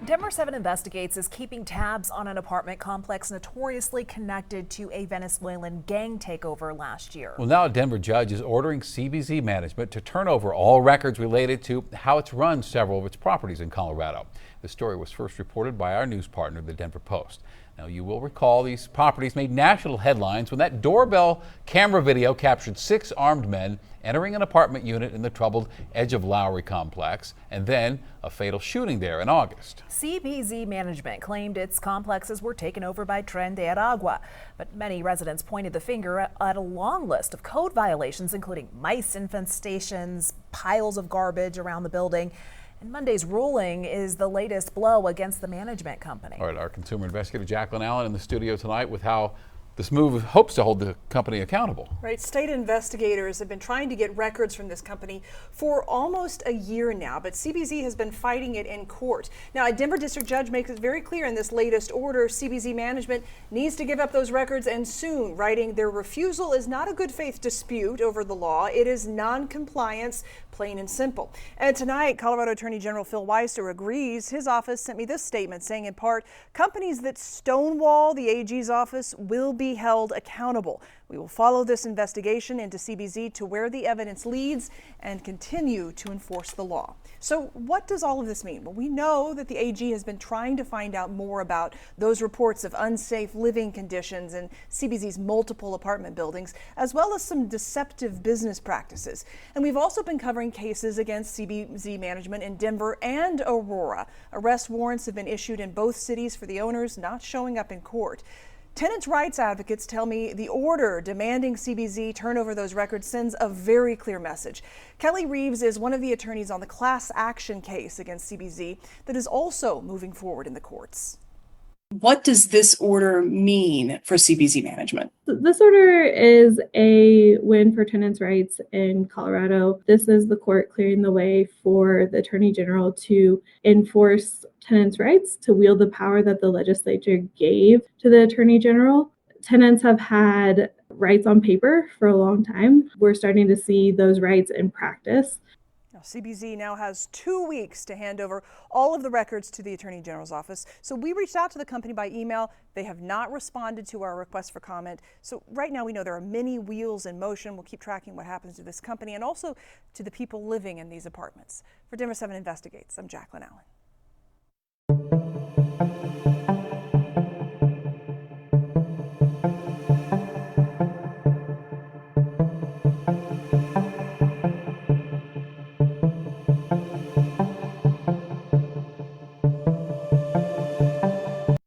Denver 7 Investigates is keeping tabs on an apartment complex notoriously connected to a Venezuelan gang takeover last year. Well, now a Denver judge is ordering CBZ Management to turn over all records related to how it's run several of its properties in Colorado. The story was first reported by our news partner, the Denver Post. Now, you will recall these properties made national headlines when that doorbell camera video captured 6 armed men entering an apartment unit in the troubled Edge of Lowry complex, and then a fatal shooting there in August. CBZ Management claimed its complexes were taken over by Tren de Aragua, but many residents pointed the finger at a long list of code violations, including mice infestations, piles of garbage around the building. And Monday's ruling is the latest blow against the management company. All right, our consumer investigator Jacqueline Allen in the studio tonight with how this move hopes to hold the company accountable. Right, state investigators have been trying to get records from this company for almost a year now, but CBZ has been fighting it in court. Now, a Denver district judge makes it very clear in this latest order, CBZ Management needs to give up those records and soon, writing their refusal is not a good faith dispute over the law. It is non-compliance, plain and simple. And tonight, Colorado Attorney General Phil Weiser agrees. His office sent me this statement saying, in part, companies that stonewall the AG's office will be held accountable. We will follow this investigation into CBZ to where the evidence leads and continue to enforce the law. So what does all of this mean? Well, we know that the AG has been trying to find out more about those reports of unsafe living conditions in CBZ's multiple apartment buildings, as well as some deceptive business practices. And we've also been covering cases against CBZ Management in Denver and Aurora. Arrest warrants have been issued in both cities for the owners not showing up in court. Tenants' rights advocates tell me the order demanding CBZ turn over those records sends a very clear message. Kelly Reeves is one of the attorneys on the class action case against CBZ that is also moving forward in the courts. What does this order mean for CBZ Management? This order is a win for tenants' rights in Colorado. This is the court clearing the way for the Attorney General to enforce tenants' rights, to wield the power that the legislature gave to the Attorney General. Tenants have had rights on paper for a long time. We're starting to see those rights in practice. CBZ now has 2 weeks to hand over all of the records to the Attorney General's office. So we reached out to the company by email. They have not responded to our request for comment. So right now we know there are many wheels in motion. We'll keep tracking what happens to this company and also to the people living in these apartments. For Denver 7 Investigates, I'm Jacqueline Allen.